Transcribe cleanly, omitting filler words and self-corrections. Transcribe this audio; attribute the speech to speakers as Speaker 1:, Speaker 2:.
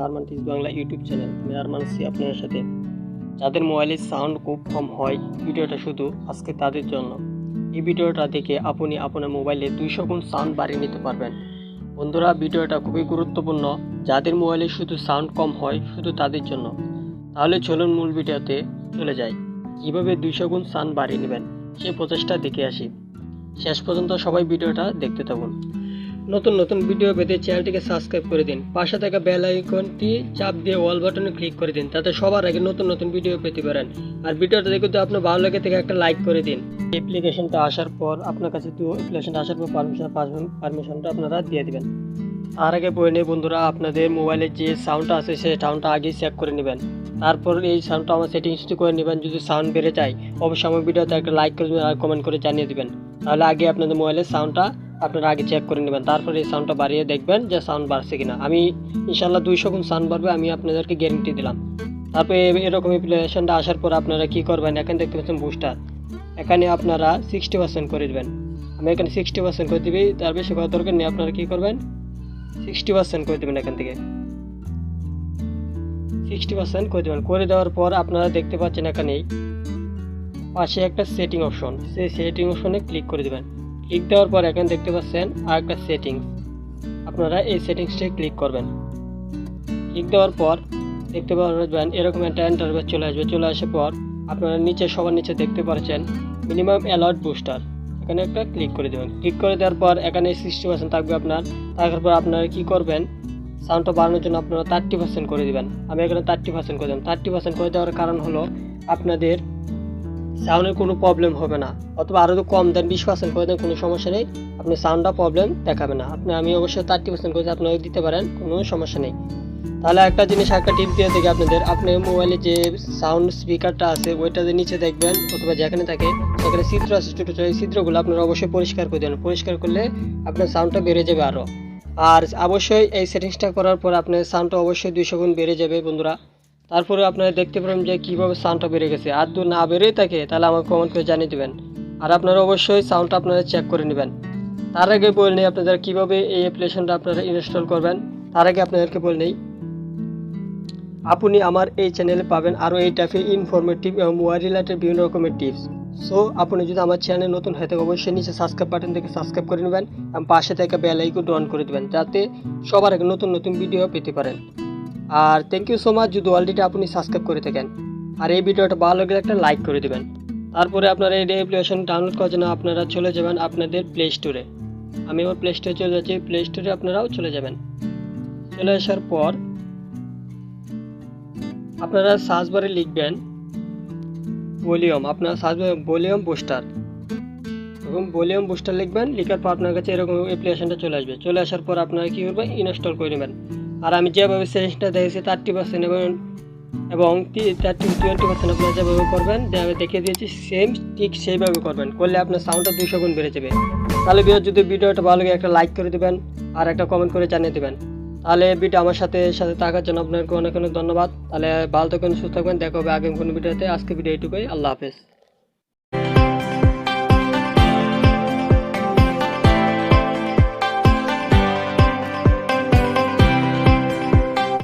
Speaker 1: Arman Bangla YouTube channel. আমি আরমান আছি আপনার সাথে। যাদের মোবাইলে সাউন্ড খুব কম হয়, ভিডিওটা শুধু আজকে তাদের জন্য। এই ভিডিওটা দেখে আপনি আপনার মোবাইলে 200 গুণ সাউন্ড বাড়িয়ে নিতে পারবেন। বন্ধুরা, ভিডিওটা খুবই গুরুত্বপূর্ণ। যাদের মোবাইলে শুধু সাউন্ড কম হয়, শুধু তাদের জন্য। তাহলে চলুন মূল ভিডিওতে চলে যাই। কীভাবে 200 গুণ সাউন্ড বাড়িয়ে নেবেন সেই প্রচেষ্টা দেখে আসি। শেষ পর্যন্ত সবাই ভিডিওটা দেখতে থাকুন। নতুন নতুন ভিডিও পেতে চ্যানেলটিকে সাবস্ক্রাইব করে দিন। পাশে থাকা বেল আইকনটি চাপ দিয়ে অল বাটনে ক্লিক করে দিন, তাতে সবার আগে নতুন নতুন ভিডিও পেতে পারেন। আর ভিডিওটা দেখে যদি আপনার ভালো লাগে থেকে একটা লাইক করে দিন। অ্যাপ্লিকেশনটা আসার পর আপনার কাছে অ্যাপ্লিকেশনটা আসার পর পারমিশনটা আপনারা দিয়ে দিবেন। তার আগে বলে নিয়ে বন্ধুরা, আপনাদের মোবাইলে যে সাউন্ডটা আছে সেই সাউন্ডটা আগেই চেক করে নেবেন। তারপর এই সাউন্ডটা আমার সেটিংসটি করে নেবেন। যদি সাউন্ড বেড়ে যায় অবশ্যই আমার ভিডিওতে একটা লাইক করে দেবেন আর কমেন্ট করে জানিয়ে দেবেন। তাহলে আগে আপনাদের মোবাইলের সাউন্ডটা আপনারা আগে চেক করে নেবেন, তারপরে এই সাউন্ডটা বাড়িয়ে দেখবেন যে সাউন্ড বাড়ছে কিনা। আমি ইনশাল্লাহ 200 গুণ সাউন্ড বাড়বে, আমি আপনাদেরকে গ্যারেন্টি দিলাম। তারপরে এরকম অ্যাপ্লিকেশনটা আসার পর আপনারা কী করবেন, এখানে দেখতে পাচ্ছেন বুস্টার, এখানে আপনারা 60% করে দেবেন। আমি এখানে 60% করে দিবি, তার বেশি করার দরকার নেই। আপনারা কী করবেন, 60% করে দেবেন। এখান থেকে 60% করে দেবেন। করে দেওয়ার পর আপনারা দেখতে পাচ্ছেন এখানে পাশে একটা সেটিং অপশন, সেই সেটিং অপশনে ক্লিক করে দেবেন। ক্লিক দেওয়ার পর এখানে দেখতে পাচ্ছেন আর একটা সেটিংস, আপনারা এই সেটিংসটাই ক্লিক করবেন। ক্লিক দেওয়ার পর দেখতে পারবেন এরকম একটা ইন্টারফেস চলে আসবে। চলে আসার পর আপনারা সবার নিচে দেখতে পাচ্ছেন মিনিমাম অ্যালার্ট বুস্টার, এখানে একটা ক্লিক করে দেবেন। ক্লিক করে দেওয়ার পর এখানে 60% থাকবে আপনার। তারপর আপনারা কী করবেন, সাউন্ডটা বাড়ানোর জন্য আপনারা 30% করে দেবেন। আমি এখানে 30% করে দেবেন। 30% করে দেওয়ার কারণ হলো আপনাদের সাউন্ডের কোনো প্রবলেম হবে না, অথবা আরও তো কম দেন 20% করে দেন, কোনো সমস্যা নেই, আপনি সাউন্ডটা প্রবলেম দেখাবে না। আমি অবশ্যই 30% করে আপনারা দিতে পারেন, কোনো সমস্যা নেই। তাহলে একটা টিপ দিয়ে দেখি আপনাদের, আপনার মোবাইলে যে সাউন্ড স্পিকারটা আছে ওইটা নিচে দেখবেন, অথবা যেখানে থাকে সেখানে ছিদ্র আছে ছোটো ছোটো, এই ছিদ্রগুলো আপনারা অবশ্যই পরিষ্কার করে দেবেন। পরিষ্কার করলে আপনার সাউন্ডটা বেড়ে যাবে আরও। আর অবশ্যই এই সেটিংসটা করার পর আপনার সাউন্ডটা অবশ্যই 200 গুণ বেড়ে যাবে বন্ধুরা। তারপরে আপনারা দেখতে পাবেন যে কীভাবে সাউন্ডটা বেড়ে গেছে। আর যদি না বেড়েই থাকে তাহলে আমাকে কমেন্ট করে জানিয়ে দেবেন। আর আপনারা অবশ্যই সাউন্ডটা আপনারা চেক করে নেবেন। তার আগে বলে নেই আপনাদের কীভাবে এই অ্যাপ্লিকেশনটা আপনারা ইনস্টল করবেন। তার আগে আপনাদেরকে বলে নেই, আপনি আমার এই চ্যানেলে পাবেন আরও এই টাইপের ইনফরমেটিভ এবং মোবাইল রিলেটেড বিভিন্ন রকমের টিপস। সো আপনি যদি আমার চ্যানেলে নতুন হয়ে থাকে অবশ্যই নিচে সাবস্ক্রাইব বাটন থেকে সাবস্ক্রাইব করে নেবেন এবং পাশে থেকে বেল আইকনটি অন করে দেবেন, যাতে সবার আগে নতুন নতুন ভিডিও পেতে পারেন। আর থ্যাংক ইউ সো মাচ যদি অলরেডি আপনি সাবস্ক্রাইব করে থাকেন। আর এই ভিডিওটা ভালো লাগলে একটা লাইক করে দেবেন। তারপরে আপনারা এই অ্যাপ্লিকেশন ডাউনলোড করার জন্য আপনারা চলে যাবেন আপনাদের প্লে স্টোরে। আমি আমার প্লে স্টোরে চলে যাচ্ছি, প্লে স্টোরে আপনারাও চলে যাবেন। চলে আসার পর আপনারা সার্চ বারে লিখবেন ভলিউম, আপনারা সার্চ বারে ভলিউম বুস্টার, এবং ভলিউম বুস্টার লিখবেন। লেখার পর আপনার কাছে এরকম অ্যাপ্লিকেশনটা চলে আসবে। চলে আসার পর আপনারা কী করবেন, ইনস্টল করে নেবেন। আর আমি যেভাবে সেটিংসটা দেখেছি 30% এবং 20% আপনারা যেভাবে করবেন দেখিয়ে দিয়েছি, ঠিক সেইভাবে করবেন। করলে আপনার সাউন্ডটা 200 গুণ বেড়ে যাবে। তাহলে যদি ভিডিওটা ভালো লাগে একটা লাইক করে দেবেন আর একটা কমেন্ট করে জানিয়ে দেবেন। তাহলে ভিডিও আমার সাথে থাকার জন্য আপনাকে অনেক অনেক ধন্যবাদ। তাহলে ভালো থাকবেন, সুস্থ থাকবেন, দেখা হবে আগামী কোনো ভিডিওতে। আজকে ভিডিও এইটুকুই, আল্লাহ হাফেজ।